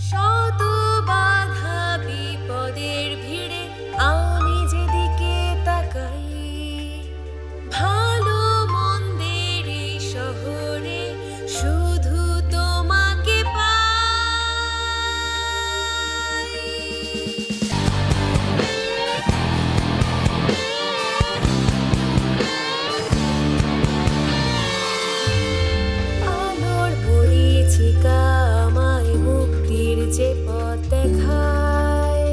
শত বাধা বিপদের ভিড়ে আমি যেদিকে তাকাই, ভালো মন্দের এই শহরে শুধু তোমাকে পাই। আলোর পরিচিকা আমায় মুক্তির যে পথ দেখায়,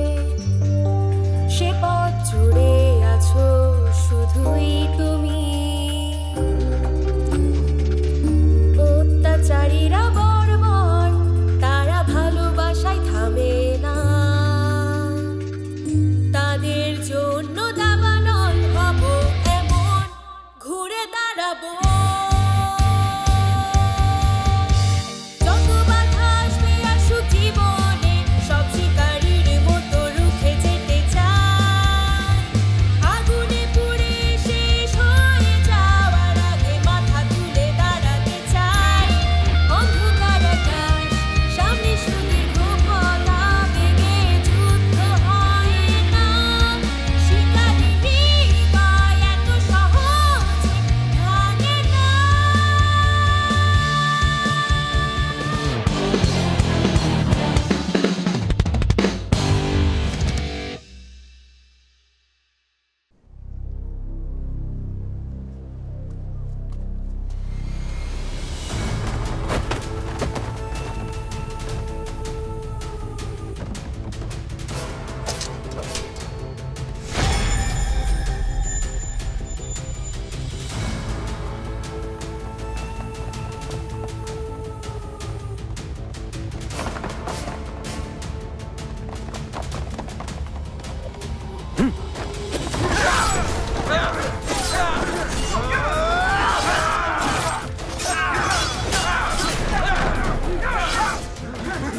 সে পথ জুড়ে আছো শুধুই তুমি। অত্যাচারীরা বর্বর, তারা ভালোবাসায় থামে না, তাদের জন্য দাবানল হব এমন ঘুরে দাঁড়াবো। যত বাধা আসবে আসুক জীবনে, সব শিকারীর মতো রুখে যেতে চাই। আগুনে পুড়ে শেষ হয়ে যাওয়ার আগে মাথা তুলে দাঁড়াতে চাই। অন্ধকার আকাশ, সামনে সুদীর্ঘ পথ, আবেগে যুদ্ধ হয় না। শিকারী হৃদয় এত সহজে ভাঙে না।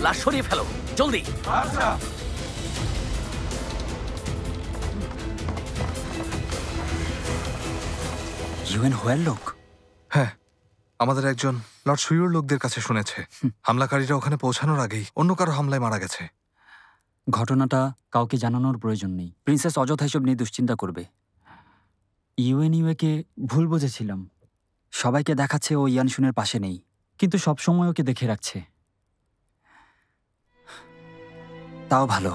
লাশ সরিয়ে ফেলো জলদি। ইউএন হোয়ার লোক? হ্যাঁ, আমাদের একজন লর্ড সুইয়র লোকদের কাছে শুনেছে হামলাকারীরা ওখানে পৌঁছানোর আগেই অন্য কারো হামলায় মারা গেছে। ঘটনাটা কাউকে জানানোর প্রয়োজন নেই। প্রিন্সেস অযথা এসব নিয়ে দুশ্চিন্তা করবে। ইউএনইউএকে ভুল বুঝেছিলাম। সবাইকে দেখাচ্ছে ও ইয়ানশুনের পাশে নেই, কিন্তু সবসময় ওকে দেখে রাখছে। তাও ভালো,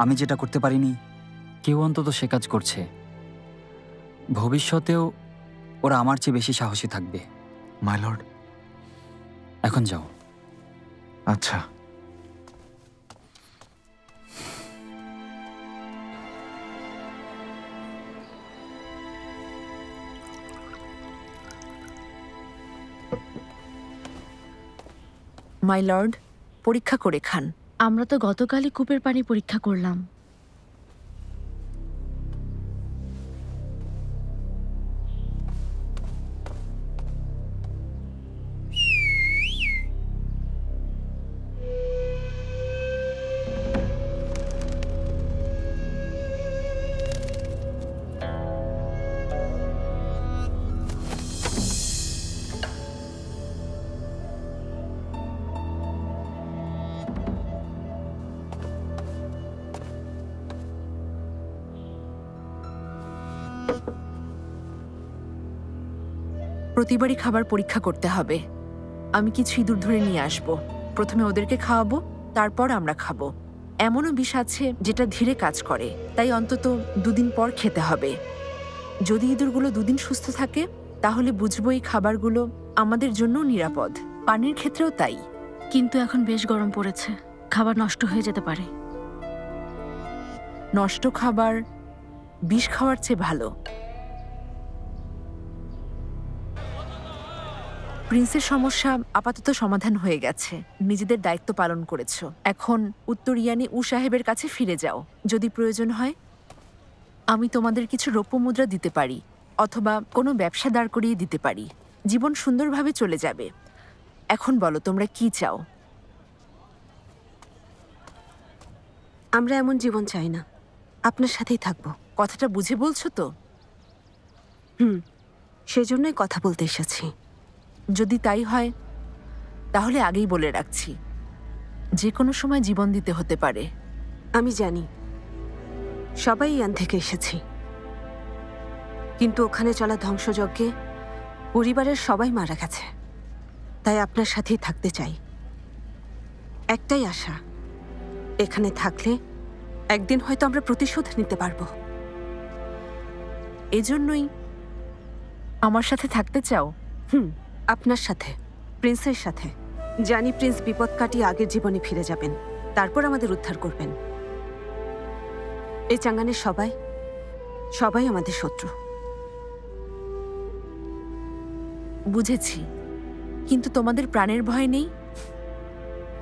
আমি যেটা করতে পারিনি কেউ অন্তত সে কাজ করছে। ভবিষ্যতেও ওরা আমার চেয়ে বেশি সাহসী থাকবে। মাই লর্ড, এখন যাও। আচ্ছা। মাই লর্ড, পরীক্ষা করে খান। আমরা তো গতকালই কূপের পানি পরীক্ষা করলাম। প্রতিবারই খাবার পরীক্ষা করতে হবে। আমি কিছু ইঁদুর ধরে নিয়ে আসব। প্রথমে ওদেরকে খাওয়াবো, তারপর আমরা খাবো। এমনও বিষ আছে যেটা ধীরে কাজ করে, তাই অন্তত 2 দিন পর খেতে হবে। যদি ইঁদুরগুলো 2 দিন সুস্থ থাকে, তাহলে বুঝবো এই খাবারগুলো আমাদের জন্যও নিরাপদ। পানির ক্ষেত্রেও তাই। কিন্তু এখন বেশ গরম পড়েছে, খাবার নষ্ট হয়ে যেতে পারে। নষ্ট খাবার বিষ খাওয়ার চেয়ে ভালো। প্রিন্সের সমস্যা আপাতত সমাধান হয়ে গেছে। নিজেদের দায়িত্ব পালন করেছো। এখন উত্তর ইয়ানি উ সাহেবের কাছে ফিরে যাও। যদি প্রয়োজন হয় আমি তোমাদের কিছু রৌপ্য মুদ্রা দিতে পারি, অথবা কোনো ব্যবসা দাঁড় করিয়ে দিতে পারি। জীবন সুন্দরভাবে চলে যাবে। এখন বলো তোমরা কি চাও? আমরা এমন জীবন চাই না, আপনার সাথেই থাকবো। কথাটা বুঝে বলছো তো? সেজন্যই কথা বলতে এসেছি। যদি তাই হয় তাহলে আগেই বলে রাখছি, যে কোনো সময় জীবন দিতে হতে পারে। আমি জানি সবাই ইয়ান থেকে এসেছি, কিন্তু ওখানে চলা ধ্বংসযজ্ঞে পরিবারের সবাই মারা গেছে। তাই আপনার সাথেই থাকতে চাই। একটাই আশা, এখানে থাকলে একদিন হয়তো আমরা প্রতিশোধ নিতে পারবো। এজন্যই আমার সাথে থাকতে চাও? আপনার সাথে, প্রিন্সের সাথে। জানি প্রিন্স বিপদ কাটিয়ে আগের জীবনে ফিরে যাবেন, তারপর আমাদের উদ্ধার করবেন। এই চাঙ্গানের সবাই সবাই আমাদের শত্রু। বুঝেছি, কিন্তু তোমাদের প্রাণের ভয় নেই?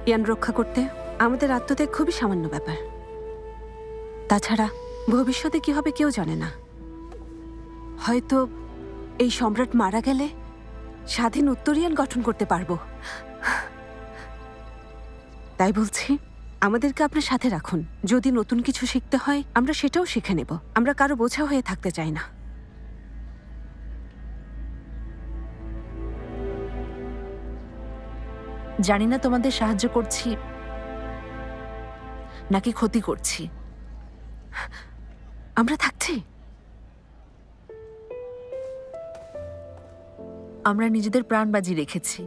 ইয়ান রক্ষা করতে আমাদের আত্মত্যাগ খুবই সামান্য ব্যাপার। তাছাড়া ভবিষ্যতে কি হবে কেউ জানে না। হয়তো এই সম্রাট মারা গেলে স্বাধীন উত্তরিয়ান গঠন করতে পারবো। তাই বলছি, আমাদেরকে আপনার সাথে রাখুন। যদি নতুন কিছু শিখতে হয় আমরা সেটাও শিখে নেব। আমরা কারো বোঝা হয়ে থাকতে চাই না। জানি না তোমাদের সাহায্য করছি নাকি ক্ষতি করছি। আমরা থাকছি। আমরা নিজেদের প্রাণ বাজি রেখেছি,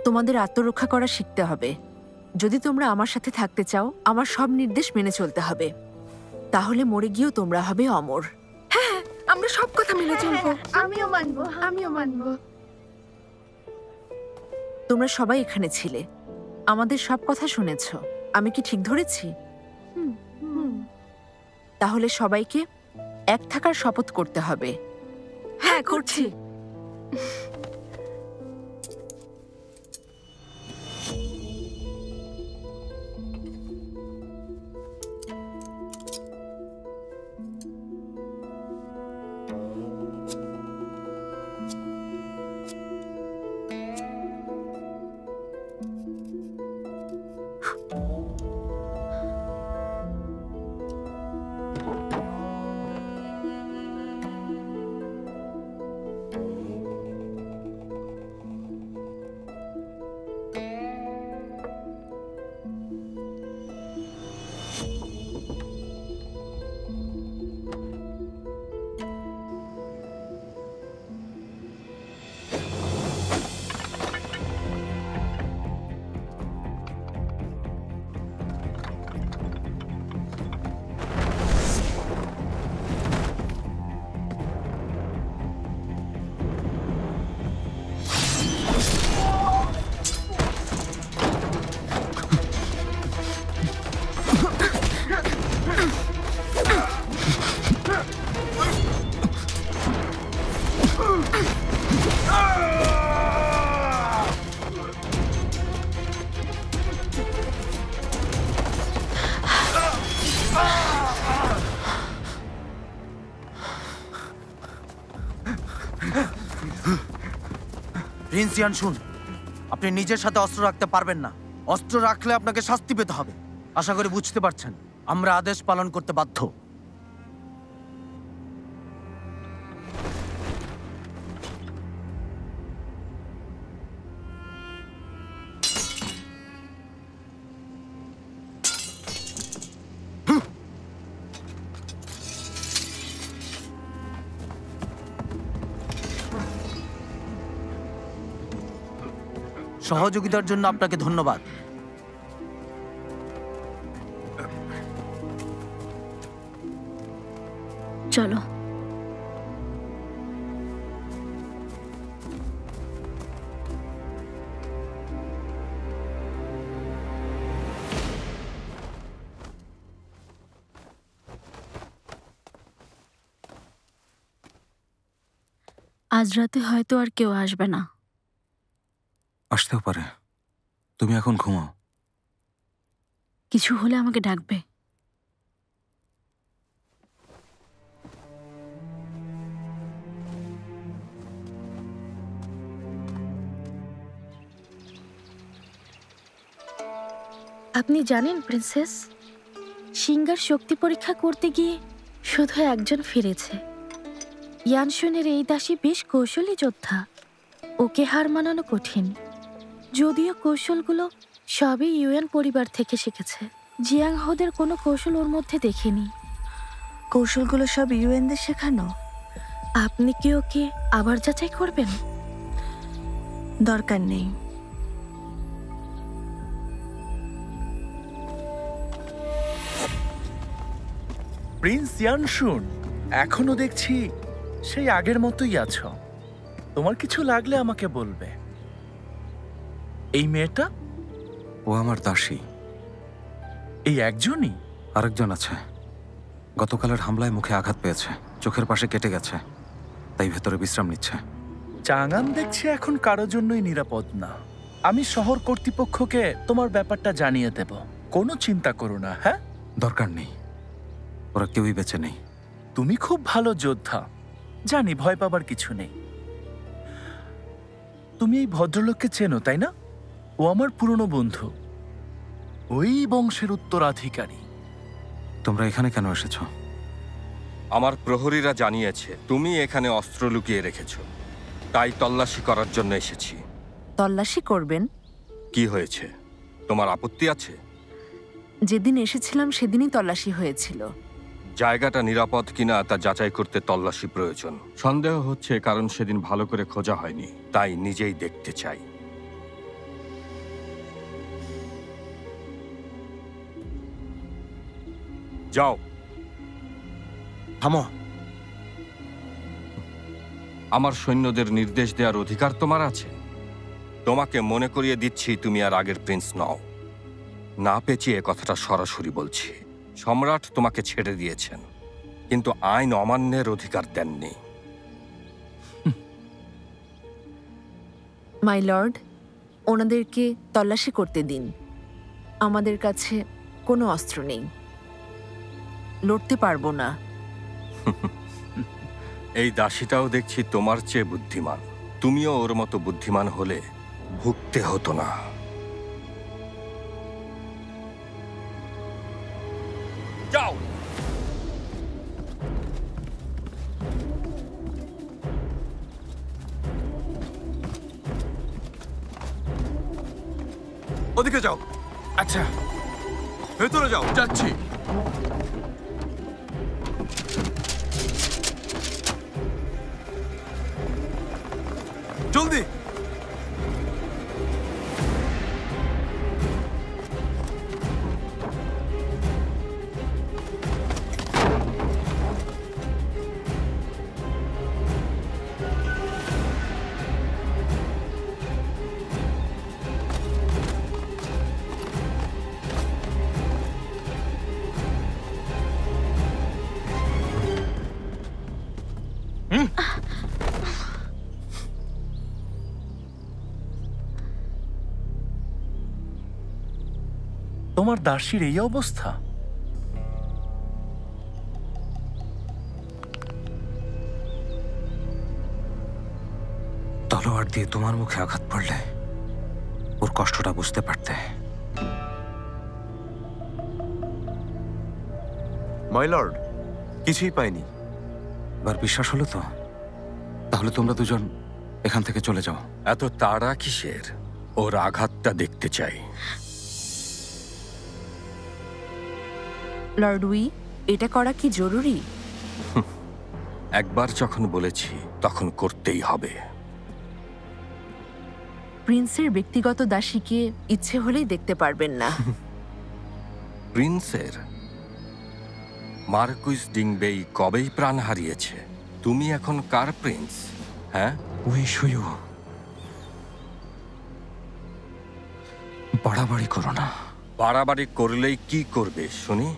তোমাদের আত্মরক্ষা করা শিখতে হবে। যদি তোমরা আমার সাথে থাকতে চাও আমার সব নির্দেশ মেনে চলতে হবে, তাহলে মরে গিয়েও তোমরা হবে অমর। হ্যাঁ, আমরা সব কথা মেনে চলবো। আমিও মানবো। তোমরা সবাই এখানে ছিলে, আমাদের সব কথা শুনেছ। আমি কি ঠিক ধরেছি? তাহলে সবাইকে এক থাকার শপথ করতে হবে। হ্যাঁ, করছি। প্রিন্স ইয়ান শুন, আপনি নিজের সাথে অস্ত্র রাখতে পারবেন না। অস্ত্র রাখলে আপনাকে শাস্তি পেতে হবে। আশা করি বুঝতে পারছেন, আমরা আদেশ পালন করতে বাধ্য। সহযোগিতার জন্য আপনাকে ধন্যবাদ। চলো। আজ রাতে হয়তো আর কেউ আসবে না। আসতেও পারে, তুমি এখন ঘুমাও। কিছু হলে আমাকে ডাকবে। আপনি জানেন প্রিন্সেস, সিঙ্গার শক্তি পরীক্ষা করতে গিয়ে শুধু একজন ফিরেছে। ইয়ানশুনের এই দাসী বেশ কৌশলী যোদ্ধা, ওকে হার মানানো কঠিন। যদিও কৌশলগুলো সবই ইউএন পরিবার থেকে শিখেছে। জিয়াং হোদের কোনো কৌশল ওর মধ্যে দেখিনি। কৌশলগুলো সব ইউএনদের শেখানো? আপনি কি ওকে আবার যাচাই করবেন? দরকার নেই। প্রিন্স ইয়ানশুন, এখনো দেখছি সেই আগের মতোই আছো। তোমার কিছু লাগলে আমাকে বলবে। এই মেয়েটা? ও আমার দাসী। এই একজনই? আরেকজন আছে, গতকালের হামলায় মুখে আঘাত পেয়েছে, চোখের পাশে কেটে গেছে, তাই ভেতরে বিশ্রাম নিচ্ছে। চাঙান দেখছি এখন কারোর জন্যই নিরাপদ না। আমি শহর কর্তৃপক্ষকে তোমার ব্যাপারটা জানিয়ে দেব, কোনো চিন্তা করো না। হ্যাঁ, দরকার নেই, ওরা কেউই বেঁচে নেই। তুমি খুব ভালো যোদ্ধা, জানি, ভয় পাবার কিছু নেই। তুমি এই ভদ্রলোককে চেনো তাই না? ও আমার পুরনো বন্ধু, ওই বংশের উত্তরাধিকারী। তোমরা এখানে কেন এসেছো? আমার প্রহরীরা জানিয়েছে তুমি এখানে অস্ত্র লুকিয়ে রেখেছো, তাই তল্লাশি করার জন্য এসেছি। তল্লাশি করবেন? কি হয়েছে, তোমার আপত্তি আছে? যেদিন এসেছিলাম সেদিনই তল্লাশি হয়েছিল। জায়গাটা নিরাপদ কিনা তা যাচাই করতে তল্লাশি প্রয়োজন। সন্দেহ হচ্ছে কারণ সেদিন ভালো করে খোঁজা হয়নি, তাই নিজেই দেখতে চাই। যাও। থামো। আমার সৈন্যদের নির্দেশ দেওয়ার অধিকার তোমার আছে। তোমাকে মনে করিয়ে দিচ্ছি তুমি আর আগের প্রিন্স নও। না পেঁচিয়ে কথাটা সরাসরি বলছি। সম্রাট তোমাকে ছেড়ে দিয়েছেন, কিন্তু আইন অমান্যের অধিকার দেননি। মাই লর্ড, ওনাদেরকে তল্লাশি করতে দিন। আমাদের কাছে কোনো অস্ত্র নেই, লড়তে পারবো না। এই দাসীটাও দেখছি তোমার চেয়ে বুদ্ধিমান। তুমিও ওর মতো বুদ্ধিমান হলে ভুগতে হতো না। যাও। ওদিকে যাও। আচ্ছা, ভেতরে যাও। যাচ্ছি। জলদি। তোমার দাসীর এই অবস্থা? তলোয়ার দিয়ে তোমার মুখে আঘাত পড়লে ওর কষ্টটা বুঝতে পারতে। মাই লর্ড, কিছুই পাইনি। এবার বিশ্বাস হলো তো? তাহলে তোমরা দুজন এখান থেকে চলে যাও। এত তাড়া কিসের? ওর আঘাতটা দেখতে চাই। লর্ড উই, এটা করা কি জরুরি? একবার যখন বলেছি তখন করতেই হবে। প্রিন্সের ব্যক্তিগত দাসীকে ইচ্ছে হলেই দেখতে পারবেন না। প্রিন্সের? মার্কুইস ডিংবেই কবেই প্রাণ হারিয়েছে। তুমি এখন কার প্রিন্স? হ্যাঁ, উই শুয়ু, বাড়াবাড়ি করো না। বাড়াবাড়ি করলেই কি করবে শুনি?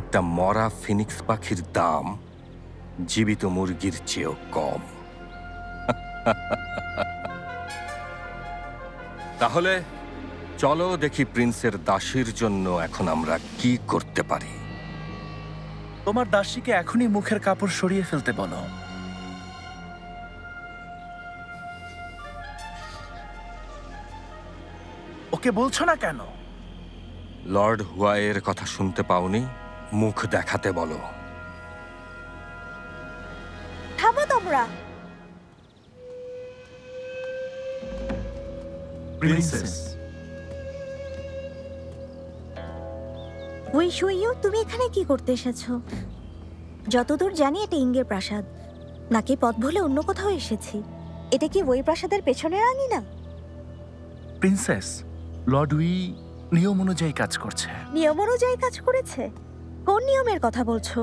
একটা মরা ফিনিক্স পাখির দাম জীবিত মুরগির চেয়েও কম। তাহলে চলো দেখি প্রিন্সের দাসীর জন্য এখন আমরা কি করতে পারি। তোমার দাসীকে এখনই মুখের কাপড় সরিয়ে ফেলতে বলো। ওকে বলছো না কেন? লর্ড হুয়াইয়ের কথা শুনতে পাওনি? মুখ দেখাতে বলো। থামো তোমরা। প্রিন্সেস, উইশুইউ, তুমি এখানে কি করতে এসেছো? যতদূর জানি এটা ইঙ্গের প্রাসাদ, নাকি পথ ভুলে অন্য কোথাও এসেছি? এটা কি ওই প্রাসাদের পেছনের আঙিনা? প্রিন্সেস, লর্ড উই নিয়ম অনুযায়ী কাজ করছে। নিয়ম অনুযায়ী কাজ করেছে? কোন নিয়মের কথা বলছো?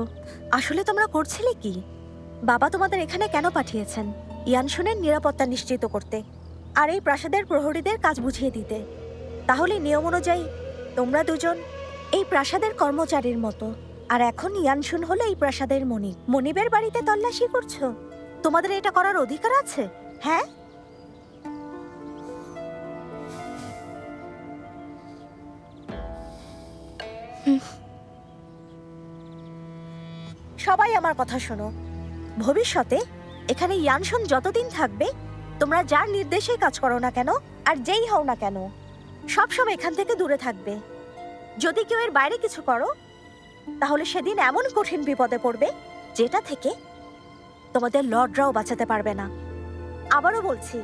আসলে তোমরা করছিলে কি? বাবা তোমাদের এখানে কেন পাঠিয়েছেন? ইয়ানশুনের নিরাপত্তা নিশ্চিত করতে আর এই প্রাসাদের প্রহরীদের কাজ বুঝিয়ে দিতে। তাহলে নিয়ম অনুযায়ী তোমরা দুজন এই প্রাসাদের কর্মচারীর মতো, আর এখন ইয়ানশুন হলো এই প্রাসাদের মনিব। মনিবের বাড়িতে তল্লাশি করছো? তোমাদের এটা করার অধিকার আছে? হ্যাঁ, সবাই আমার কথা শোনো। ভবিষ্যতে এখানে ইয়ানশুন যতদিন থাকবে, তোমরা যার নির্দেশে কাজ করো না কেন আর যেই হও না কেন, সবসময় এখান থেকে দূরে থাকবে। যদি কেউ এর বাইরে কিছু করো, তাহলে সেদিন এমন কঠিন বিপদে পড়বে যেটা থেকে তোমাদের লর্ডরাও বাঁচাতে পারবে না। আবারও বলছি,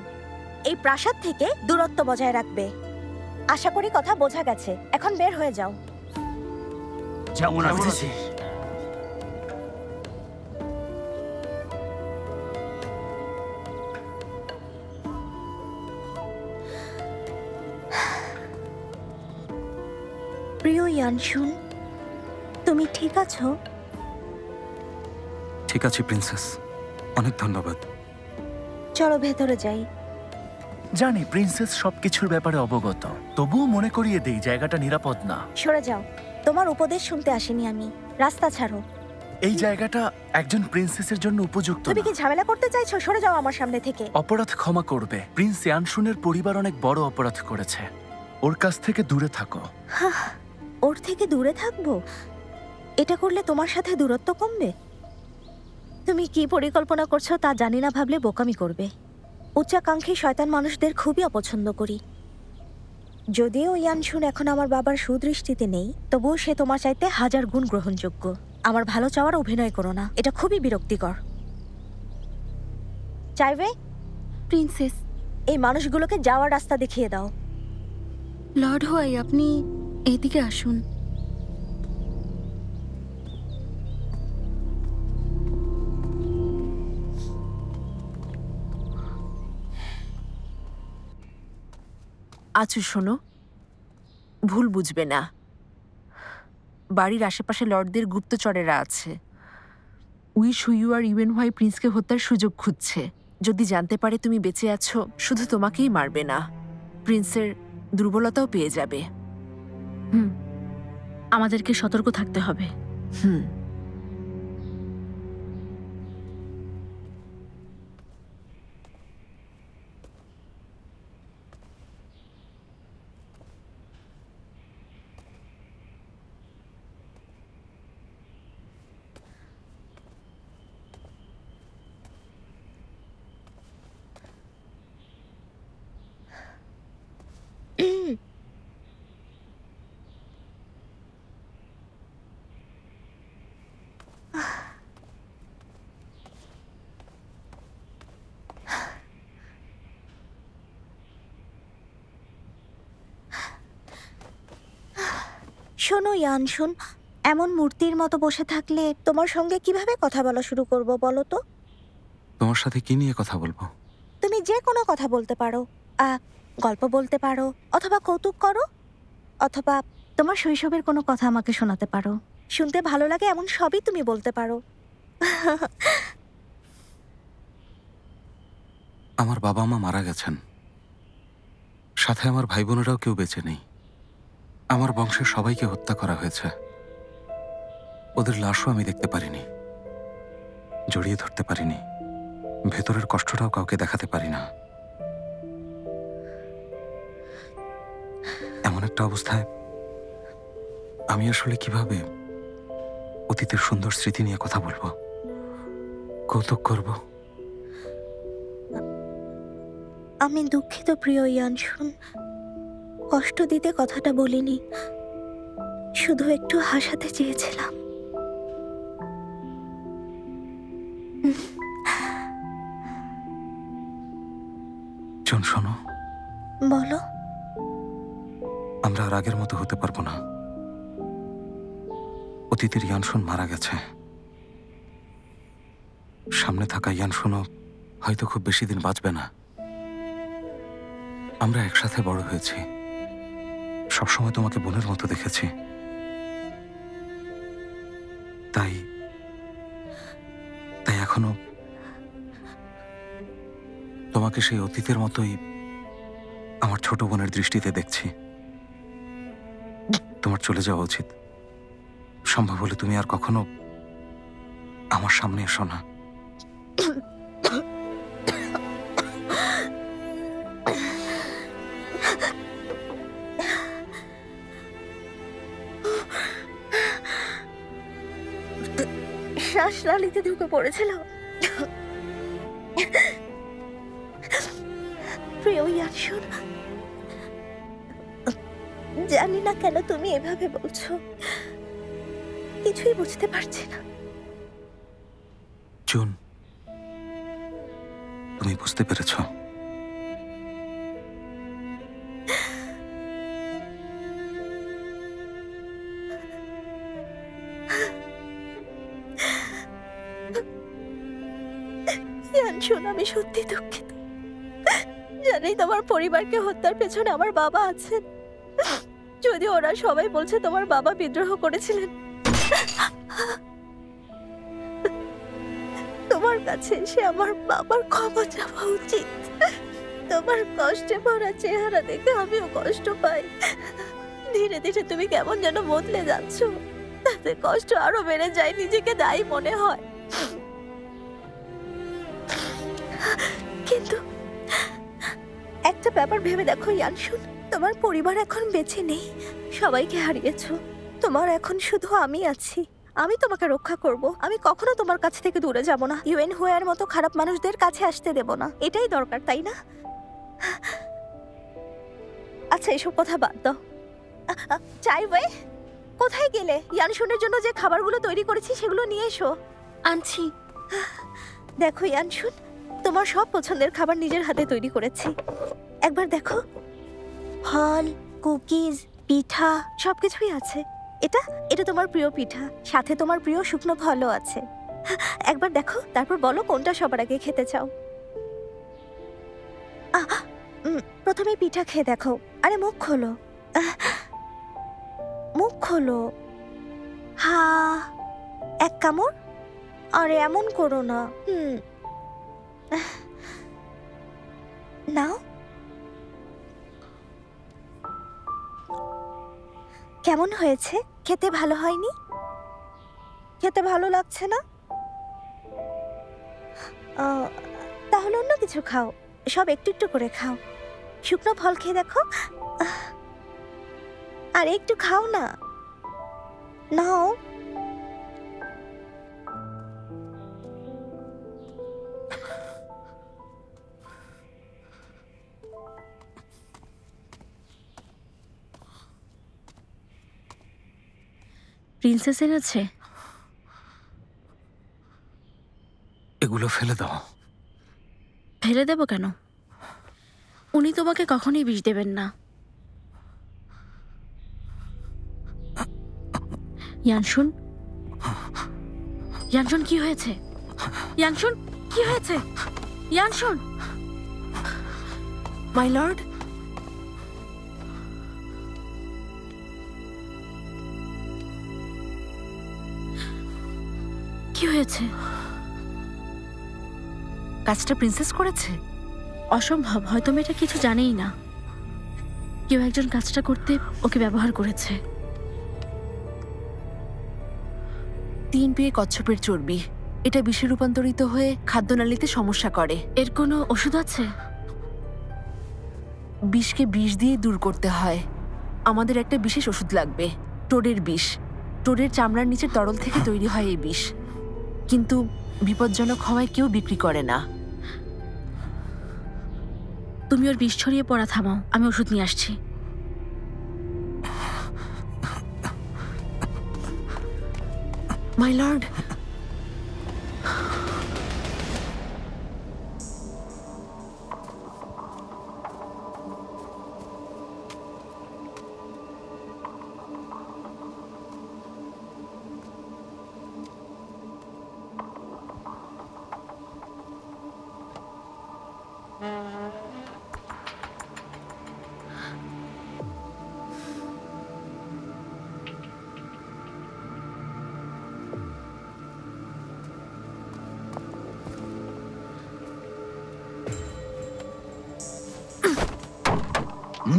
এই প্রাসাদ থেকে দূরত্ব বজায় রাখবে। আশা করি কথা বোঝা গেছে। এখন বের হয়ে যাও। যেমন আসতেছি। প্রিয় ইয়ানশুন, তুমি ঠিক আছো? ঠিক আছে প্রিন্সেস, অনেক ধন্যবাদ। চলো ভেতরে যাই। জানি প্রিন্সেস সবকিছুর ব্যাপারে অবগত, তবুও মনে করিয়ে দেই জায়গাটা নিরাপদ না। সরে যাও, তোমার উপদেশ শুনতে আসিনি আমি। রাস্তা ছাড়ো। এই জায়গাটা একজন প্রিন্সেসের জন্য উপযুক্ত তুমি না। কি ঝামেলা করতে চাইছো? সরে যাও আমার সামনে থেকে। অপরাধ ক্ষমা করবে, প্রিন্স ইয়ানশুনের পরিবার অনেক বড় অপরাধ করেছে। ওর কাছ থেকে দূরে থাকো। ওর থেকে দূরে থাকবো? এটা করলে তোমার সাথে দূরত্ব কমবে? তুমি কি পরিকল্পনা করছো তা জানি না ভাবলে বোকামি করবে। উচ্চাকাঙ্ক্ষী শয়তান মানুষদের খুবই অপছন্দ করি। যদিও ইয়ানশুন এখন আমার বাবার সুদৃষ্টিতে নেই, তবুও সে তোমার চাইতে 1000 গুণ গ্রহণযোগ্য। আমার ভালো চাওয়ার অভিনয় করো না, এটা খুবই বিরক্তিকর। চাইবে? প্রিন্সেস, এই মানুষগুলোকে যাওয়ার রাস্তা দেখিয়ে দাও। লর্ড হুয়াই, আপনি এইদিকে আসুন। আচ্ছা শোনো, ভুল বুঝবে না। বাড়ির আশেপাশে লর্ডদের গুপ্তচরেরা আছে। উইশুইউ আর ইউএনহুয়াই প্রিন্সকে হত্যার সুযোগ খুঁজছে। যদি জানতে পারে তুমি বেঁচে আছো, শুধু তোমাকেই মারবে না, প্রিন্সের দুর্বলতাও পেয়ে যাবে। আমাদেরকে সতর্ক থাকতে হবে। শোনো ইয়ানশুন, এমন মূর্তির মতো বসে থাকলে তোমার সঙ্গে কিভাবে কথা বলা শুরু করব বলো তো? তোমার সাথে কি নিয়ে কথা বলবো? তুমি যে কোনো কথা বলতে পারো। গল্প বলতে পারো, অথবা কৌতুক করো, অথবা তোমার শৈশবের কোনো কথা আমাকে শোনাতে পারো। শুনতে ভালো লাগে এমন সবই তুমি বলতে পারো। আমার বাবা মা মারা গেছেন, সাথে আমার ভাই বোনেরাও কেউ বেঁচে নেই। আমার বংশের সবাইকে হত্যা করা হয়েছে। ওদের লাশও আমি দেখতে পারিনি, জড়িয়ে ধরতে পারিনি, ভেতরের কষ্টটাও কাউকে দেখাতে পারি না। এমন একটা অবস্থায় আমি আসলে কিভাবে অতীতের সুন্দর স্মৃতি নিয়ে কথা বলবো, কৌতুক করব? আমি দুঃখিত প্রিয় ইয়ানশুন, কষ্ট দিতে কথাটা বলিনি, শুধু একটু হাসাতে চেয়েছিলাম। জন শোনো, বলো। আমরা আর আগের মতো হতে পারবো না। অতীতের ইয়ানশুন মারা গেছে। সামনে থাকা ইয়ানশুনও হয়তো খুব বেশি দিন বাঁচবে না। আমরা একসাথে বড় হয়েছি, সবসময় তোমাকে বোনের মতো দেখেছি। তাই তাই এখনো তোমাকে সেই অতীতের মতোই আমার ছোট বোনের দৃষ্টিতে দেখছি। তোমার চলে যাওয়া উচিত। সম্ভব হলে তুমি আর কখনো আমার সামনে এসো না। শ্বাসনালীতে ঢুকে পড়েছিল। প্রিয় ইয়ানশুন, জানি না কেন তুমি এভাবে বলছো, কিছুই বুঝতে পারছি না। জুন, তুমি বুঝতে পেরেছ? ইয়ানশুন, আমি সত্যি দুঃখিত। জানি তোমার পরিবারকে হত্যার পেছনে আমার বাবা আছেন, যদি ওরা সবাই বলছে তোমার বাবা বিদ্রোহ করেছিলেন। তোমার কাছে এসে আমার বাবার ক্ষমা চাওয়া উচিত। তোমার কষ্টে ভরা চেহারা দেখে আমিও কষ্ট পাই। ধীরে ধীরে তুমি কেমন যেন বদলে যাচ্ছ, তাতে কষ্ট আরো বেড়ে যায়, নিজেকে দায়ী মনে হয়। কিন্তু একটা ব্যাপার ভেবে দেখো ইয়ানশুন, তোমার পরিবার এখন বেঁচে নেই, সবাইকে হারিয়েছো। তোমার এখন শুধু আমি আছি। আমি তোমাকে রক্ষা করব। আমি কখনো তোমার কাছ থেকে দূরে যাব না। ইউএন হুয়ার মতো খারাপ মানুষদের কাছে আসতে দেব না। এটাই দরকার, তাই না? আচ্ছা, এসব কথা বাদ দাও। চাই ওয়ে, কোথায় গেলে? ইয়ানশুনের জন্য যে খাবারগুলো তৈরি করেছি সেগুলো নিয়ে এসো। আনছি। দেখো ইয়ানশুন, তোমার সব পছন্দের খাবার নিজের হাতে তৈরি করেছি। একবার দেখো, ফল, কুকিজ, পিঠা সবকিছুই আছে। এটা এটা তোমার প্রিয় পিঠা, সাথে তোমার প্রিয় শুকনো ফলও আছে। একবার দেখো, তারপর বলো কোনটা সবার আগে খেতে চাও। প্রথমে পিঠা খেয়ে দেখো। আরে মুখ খোলো, মুখ খোলো। হা, এক কামড়। আরে এমন করো না। নাও। কেমন হয়েছে? খেতে ভালো হয়নি? খেতে ভালো লাগছে না? তাহলে অন্য কিছু খাও। সব একটু একটু করে খাও। শুকনো ফল খেয়ে দেখো। আর একটু খাও না। নাও। প্রিন্সেস এনেছে। এগুলো ফেলে দাও। ফেলে দেব কেন? উনি তোমাকে কখনোই বিষ দেবেন না। ইয়ানশুন, ইয়ানশুন কি হয়েছে? ইয়ানশুন কি হয়েছে? ইয়ানশুন। মাই লর্ড, কি হয়েছে? কাজটা প্রিন্সেস করেছে? অসম্ভব, হয়তো মেয়েটা কিছু জানেই না। কেউ একজন কাজটা করতে ওকে ব্যবহার করেছে। 3 পেয়ে কচ্ছপের চর্বি। এটা বিষে রূপান্তরিত হয়ে খাদ্যনালীতে সমস্যা করে। এর কোনো ওষুধ আছে? বিষকে বিষ দিয়ে দূর করতে হয়। আমাদের একটা বিশেষ ওষুধ লাগবে, টোডের বিষ। টোডের চামড়ার নিচে তরল থেকে তৈরি হয় এই বিষ, কিন্তু বিপজ্জনক হওয়ায় কেউ বিক্রি করে না। তুমি ওর বিষ ছড়িয়ে পড়া থামাও, আমি ওষুধ নিয়ে আসছি। মাই লর্ড, এত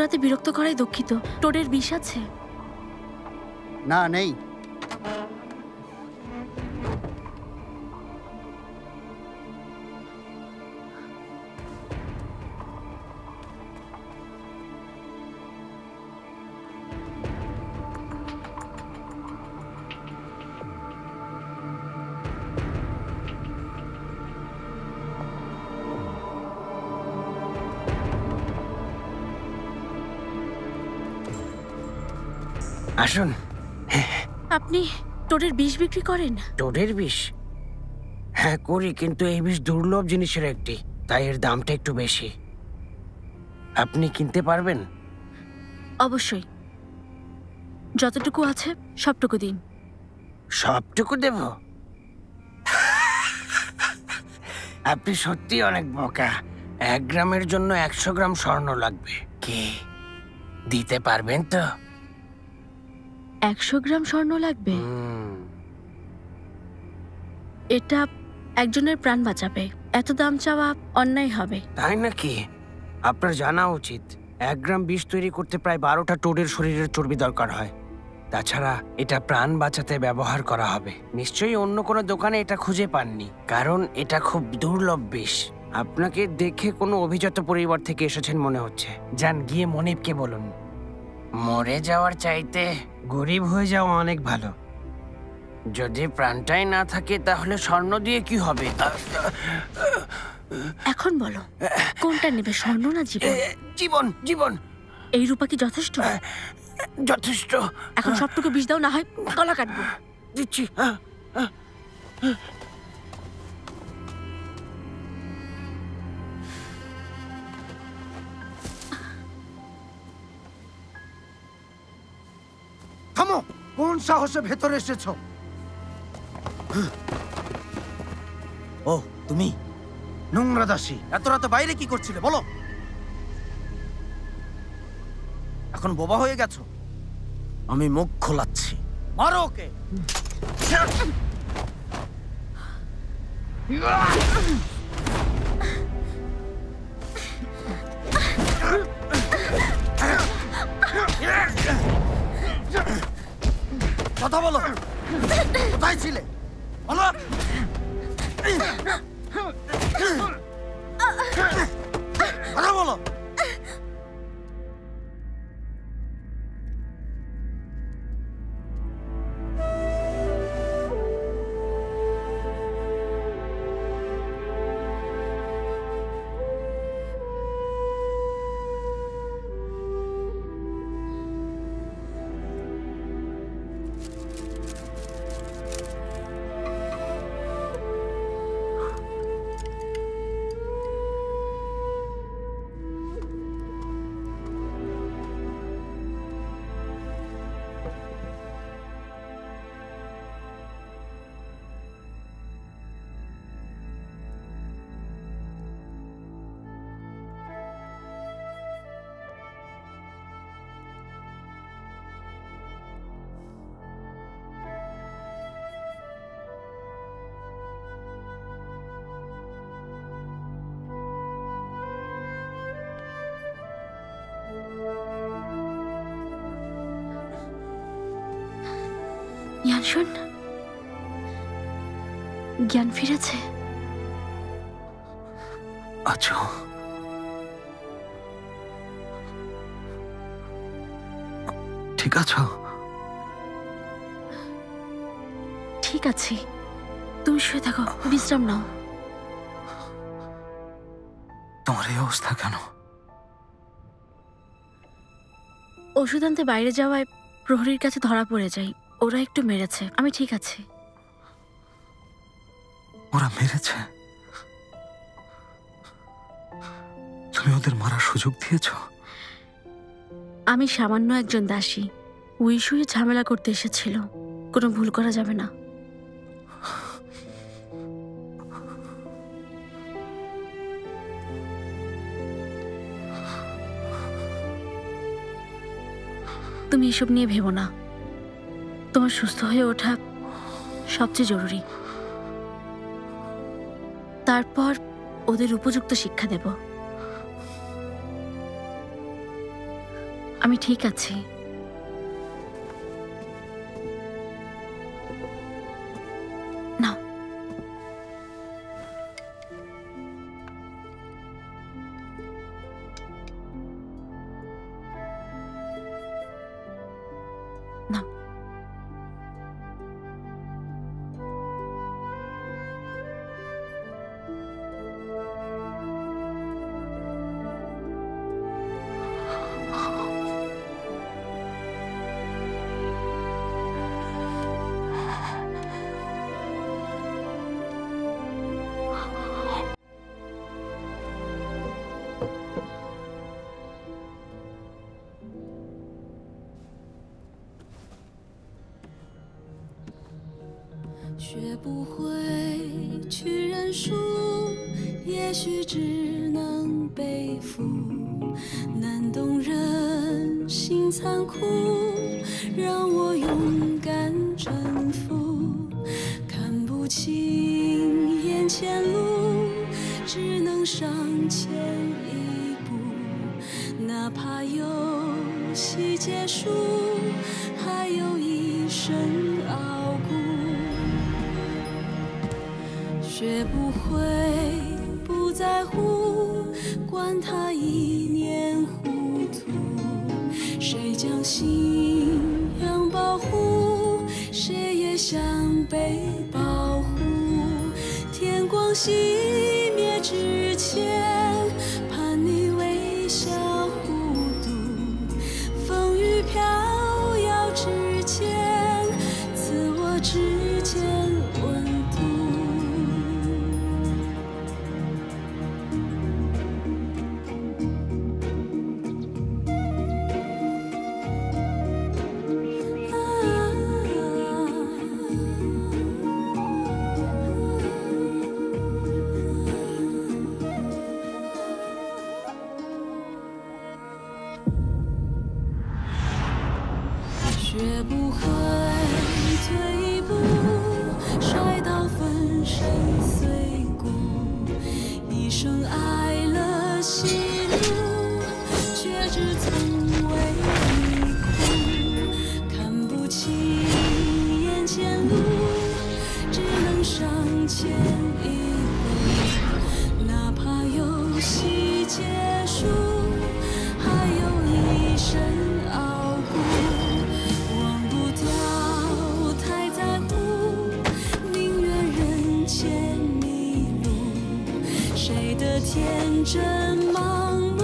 রাতে বিরক্ত করাই দুঃখিত। টোডের বিষ আছে? না, নেই। আসুন। আপনি টোডের বিষ বিক্রি করেন? টোডের বিষ? হ্যাঁ করি, কিন্তু এই বিষ দুর্লভ জিনিসের একটি, তাই এর দামটা একটু বেশি। আপনি কিনতে পারবেন? অবশ্যই, যতটুকু আছে সবটুকু দিন। সবটুকু দেব? আপনি সত্যি অনেক বোকা। 1 গ্রামের জন্য 100 গ্রাম স্বর্ণ লাগবে। কি দিতে পারবেন তো? 100 গ্রাম স্বর্ণ লাগবে? এটা একজনের প্রাণ বাঁচাবে, এত দাম চাওয়া অন্যায় হবে। তাই নাকি? আপনার জানা উচিত 1 গ্রাম বিষ তৈরি করতে প্রায় 12টা টোডের শরীরের চর্বি দরকার হয়। তাছাড়া এটা প্রাণ বাঁচাতে ব্যবহার করা হবে। নিশ্চয়ই অন্য কোনো দোকানে এটা খুঁজে পাননি, কারণ এটা খুব দুর্লভ বিষ। আপনাকে দেখে কোনো অভিজাত পরিবার থেকে এসেছেন মনে হচ্ছে। যান, গিয়ে মনিবকে বলুন, মরে যাওয়ার চাইতে গরিব হয়ে যাওয়া অনেক ভালো। যদি প্রাণটাই না থাকে তাহলে স্বর্ণ দিয়ে কি হবে? এখন বলো, কোনটা নেবে, স্বর্ণ না জীবন? জীবন। জীবন। এই রূপা কি যথেষ্ট? যথেষ্ট। এখন সবটুকু বিষ দাও, না হয় গলা কাটবো। দিচ্ছি। থামো! কোন সাহসে ভেতরে এসেছো? ও তুমি নোংরা দাসী, এত রাতে বাইরে কি করছিলে বলো? এখন বোবা হয়ে গেছো? আমি মুখ খোলাচ্ছি, মারো ওকে। কথা বলো, কোথায় ছিলে বলো? কথা বলো। ইয়ানশুন, জ্ঞান ফিরেছে? আচ্ছা, ঠিক আছো? ঠিক আছি, তুমি শুয়ে থাকো, বিশ্রাম নাও। তোমার এই অবস্থা কেন? ওষুধ আনতে বাইরে যাওয়ায় প্রহরীর কাছে ধরা পড়ে যাই। ওরা একটু মেরেছে, আমি ঠিক আছি। ওরা মেরেছে? তুমি ওদের মারার সুযোগ দিয়েছ? আমি সামান্য একজন দাসী, উইশুয়ে ঝামেলা করতে এসেছিল। কোনো ভুল করা যাবে না। তুমি এসব নিয়ে ভেবো না। তোমার সুস্থ হয়ে ওঠা সবচেয়ে জরুরি। তারপর ওদের উপযুক্ত শিক্ষা দেব। আমি ঠিক আছি। নাও। নাও।学不会去认输，也许只能背负。难懂人心残酷，让我勇敢征服。看不清眼前路，只能上前一步。哪怕游戏结束，还有一生傲骨。学不会不在乎，管他一念糊涂。谁将信仰保护，谁也想被保护。天光熄灭之前，盼你微笑互渡。风雨飘摇之间，赐我指尖温度。学不会退一步，摔到粉身碎骨。一生挨了喜怒，却只从未迷苦。看不清眼前路，只能上前一步。哪怕游戏结束，还有一生傲骨。忘不掉太在乎，宁愿人间迷路。谁的天真盲目，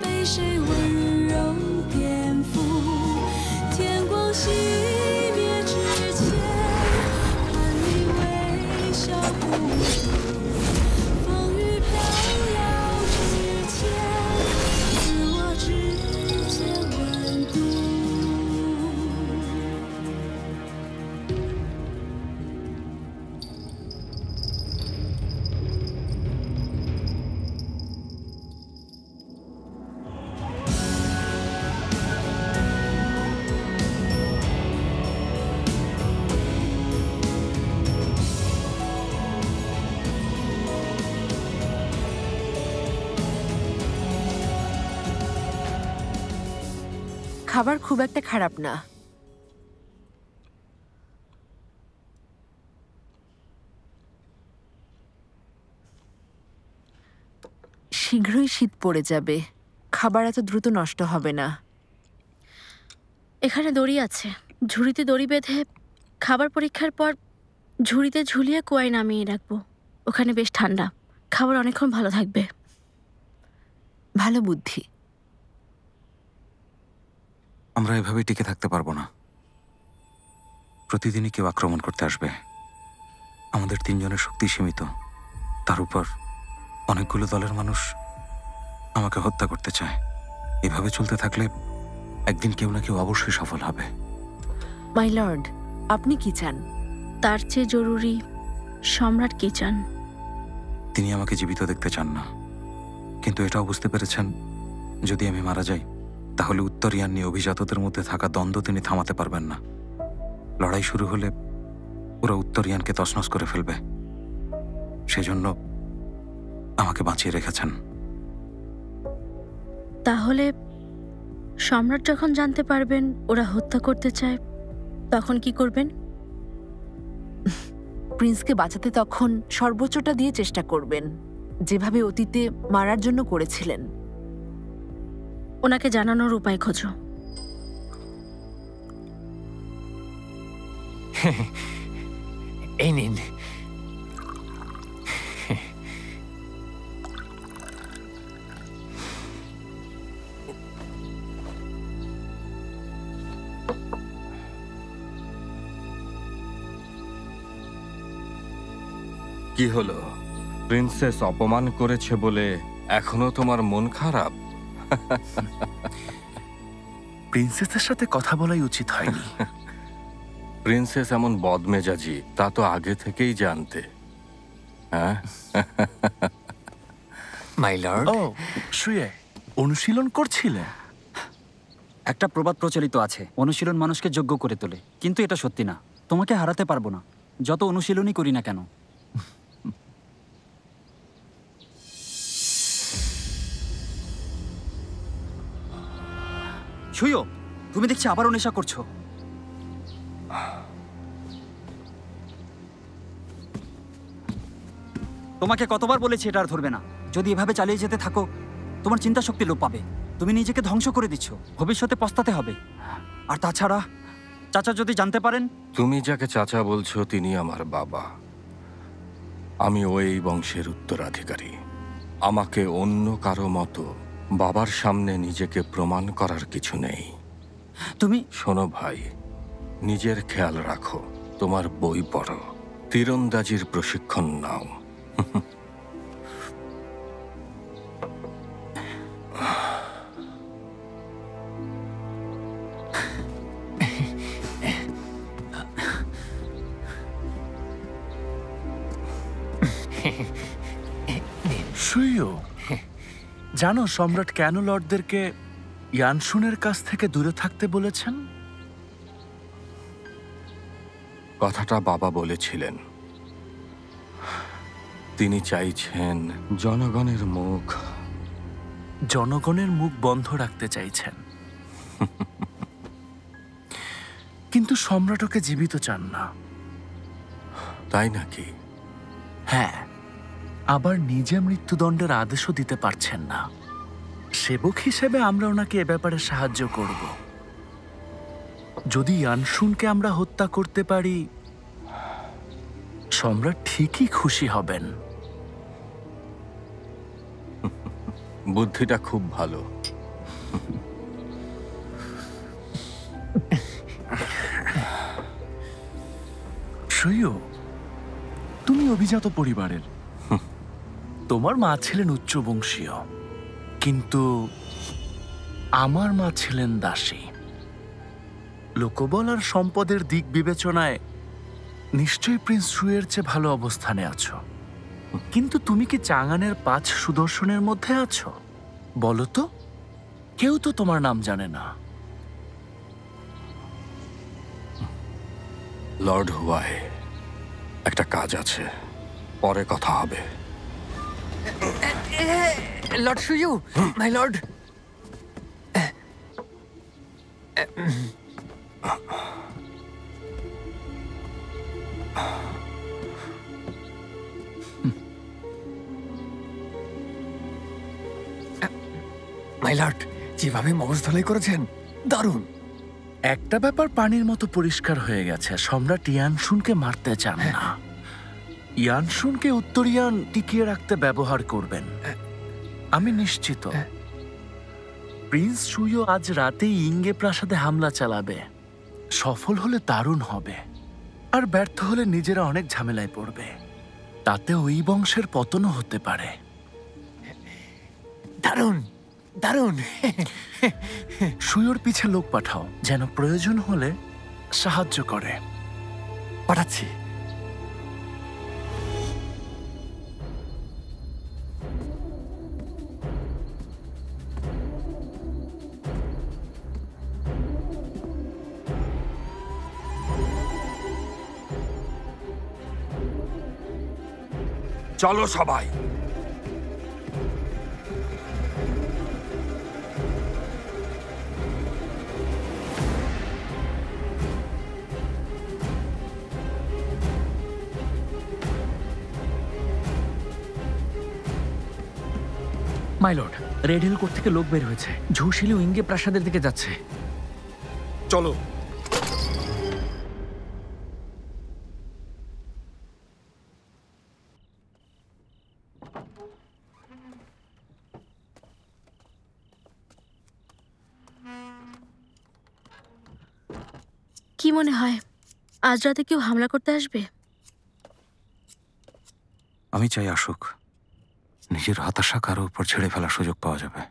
被谁温柔颠覆。天光熄灭之前，盼你微笑互渡。风雨飘摇之前，赐我指尖温度。খাবার খুব একটা খারাপ না। শীঘ্রই শীত পড়ে যাবে, খাবার এত দ্রুত নষ্ট হবে না। এখানে দড়ি আছে, ঝুড়িতে দড়ি বেঁধে খাবার পরীক্ষার পর ঝুড়িতে ঝুলিয়ে কুয়ায় নামিয়ে রাখবো। ওখানে বেশ ঠান্ডা, খাবার অনেকক্ষণ ভালো থাকবে। ভালো বুদ্ধি। আমরা এভাবে টিকে থাকতে পারবো না। প্রতিদিনই কেউ আক্রমণ করতে আসবে। আমাদের তিনজনের শক্তি সীমিত, তার উপর অনেকগুলো দলের মানুষ আমাকে হত্যা করতে চায়। এভাবে চলতে থাকলে একদিন কেউ না কেউ অবশ্যই সফল হবে। মাই লর্ড, আপনি কি চান? তার চেয়ে জরুরি সম্রাট কি চান? তিনি আমাকে জীবিত দেখতে চান না, কিন্তু এটাও বুঝতে পেরেছেন যদি আমি মারা যাই তাহলে উত্তরিয়ান নিয়ে অভিজাতদের মধ্যে থাকা দ্বন্দ্ব তিনি থামাতে পারবেন না। লড়াই শুরু হলে ওরা উত্তরিয়ানকে তছনছ করে ফেলবে। সেজন্য আমাকে বাঁচিয়ে রেখেছেন। তাহলে সম্রাট যখন জানতে পারবেন ওরা হত্যা করতে চায়, তখন কি করবেন? প্রিন্সকে বাঁচাতে তখন সর্বোচ্চটা দিয়ে চেষ্টা করবেন, যেভাবে অতীতে মারার জন্য করেছিলেন। ওনাকে জানানোর উপায় খোঁজো। এই নিন। কি হলো? প্রিন্সেস অপমান করেছে বলে এখনো তোমার মন খারাপ? প্রিন্সেসের সাথে কথা বলাই উচিত হয়নি। প্রিন্সেস এমন বদমেজাজি তা তো আগে থেকেই জানতে। হ্যাঁ, মাই লর্ড। ও শুয়ে অনুশীলন করছিলে? একটা প্রবাদ প্রচলিত আছে, অনুশীলন মানুষকে যোগ্য করে তোলে, কিন্তু এটা সত্যি না। তোমাকে হারাতে পারবো না, যত অনুশীলনই করি না কেন। শুইও, তুমি দেখছি আবারও নেশা করছো। তোমাকে কতবার বলেছি এটা আর ধরবে না। যদি এভাবে চালিয়ে যেতে থাকো তোমার চিন্তা শক্তি লোপ পাবে। তুমি নিজেকে ধ্বংস করে দিচ্ছ, ভবিষ্যতে পস্তাতে হবে। আর তাছাড়া চাচা যদি জানতে পারেন। তুমি যাকে চাচা বলছো তিনি আমার বাবা। আমি ওই বংশের উত্তরাধিকারী। আমাকে অন্য কারো মতো বাবার সামনে নিজেকে প্রমাণ করার কিছু নেই। তুমি শোনো ভাই, নিজের খেয়াল রাখো, তোমার বই পড়ো, তীরন্দাজির প্রশিক্ষণ নাও। শুইও, জানো সম্রাট কেন লর্ডদেরকে ইয়ানশুনের কাছ থেকে দূরে থাকতে বলেছেন? কথাটা বাবা বলেছিলেন। তিনি চাইছেন জনগণের মুখ বন্ধ রাখতে চাইছেন। কিন্তু সম্রাট ওকে জীবিত চান না। তাই নাকি? হ্যাঁ, আবার নিজে মৃত্যুদণ্ডের আদেশও দিতে পারছেন না। সেবক হিসেবে আমরা ওনাকে এ ব্যাপারে সাহায্য করব। যদি ইয়ানশুনকে আমরা হত্যা করতে পারি, সম্রাট ঠিকই খুশি হবেন। বুদ্ধিটা খুব ভালো। শুইও, তুমি অভিজাত পরিবারের। তোমার মা ছিলেন উচ্চবংশীয়, কিন্তু আমার মা ছিলেন দাসী। লোকবল আর সম্পদের দিক বিবেচনায় নিশ্চয়ই প্রিন্স শুয়ের চেয়ে ভালো অবস্থানে আছো। কিন্তু তুমি কি চাঙানের 5 সুদর্শনের মধ্যে আছো? বলো তো, কেউ তো তোমার নাম জানে না। লর্ড হুয়াই, একটা কাজ আছে, পরে কথা হবে। লর্ড শুইউ, মাই লর্ড। মাই লর্ড, যেভাবে মগজ ধলাই করেছেন দারুণ। একটা ব্যাপার পানির মতো পরিষ্কার হয়ে গেছে, সম্রাট ইয়ানশুনকে মারতে চান না। ইয়ানশুনকে উত্তরিয়ান টিকিয়ে রাখতে ব্যবহার করবেন। আমি নিশ্চিত প্রিন্স শুইও আজ রাতেই ইঙ্গে প্রাসাদে হামলা চালাবে। সফল হলে দারুণ হবে, আর ব্যর্থ হলে নিজেরা অনেক ঝামেলায় পড়বে। তাতে ওই বংশের পতনও হতে পারে। দারুণ দারুণ। সুয়োর পিছে লোক পাঠাও, যেন প্রয়োজন হলে সাহায্য করে। পাঠাচ্ছি। চলো সবাই। মাইলর্ড, রেড হিল কোর্ট থেকে লোক বের হয়েছে, ঝুশিলি উইঙ্গে প্রাসাদের দিকে যাচ্ছে। চলো। কি মনে হয় আজ রাতে কেউ হামলা করতে আসবে? আমি চাই আসুক, নিজের হতাশা কারো উপর ছেড়ে ফেলার সুযোগ পাওয়া যাবে।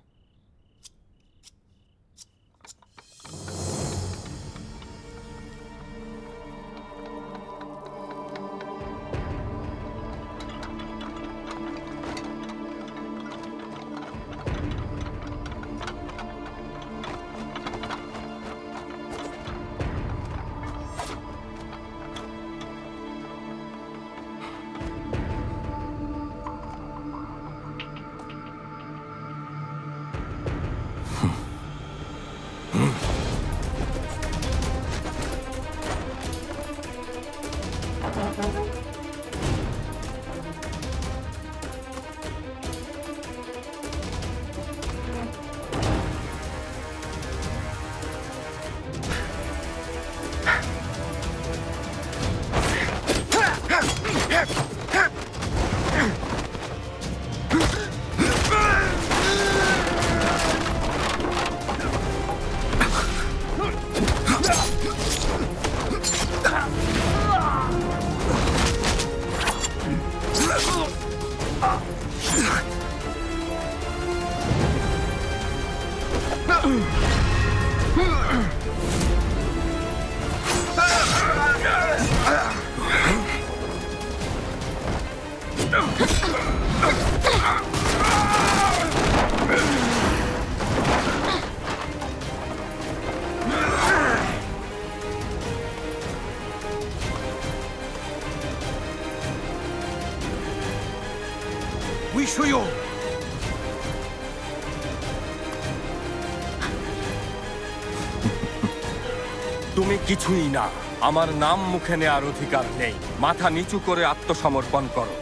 তুমি কিছুই না, আমার নাম মুখে নেওয়ার অধিকার নেই। মাথা নিচু করে আত্মসমর্পণ করো,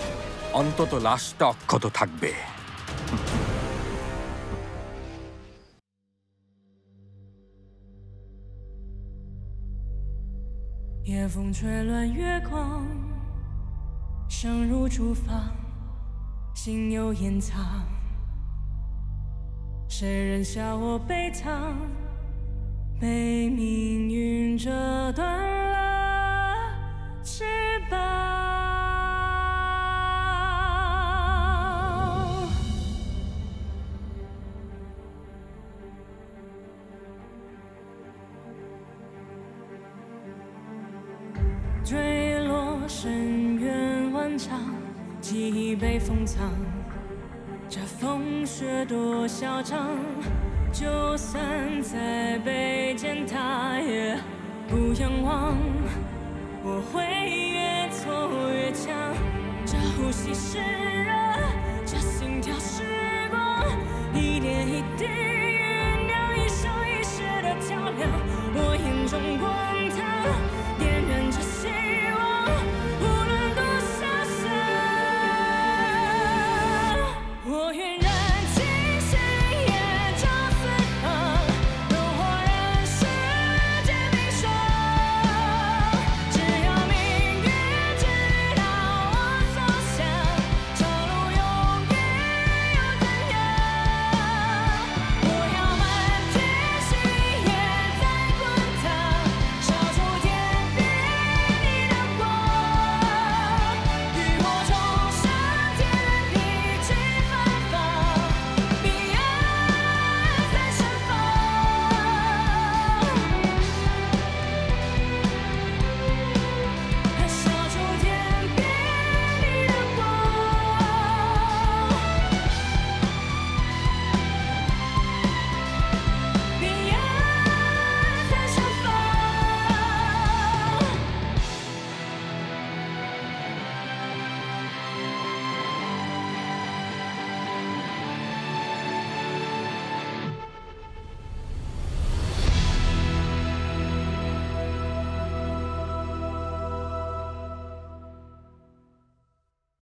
অন্তত লাশটা অক্ষত থাকবে।被命运折断了翅膀，坠落深渊万丈，记忆被封藏，这风雪多嚣张。就算再被践踏，也不仰望。我会越挫越强，这呼吸是热。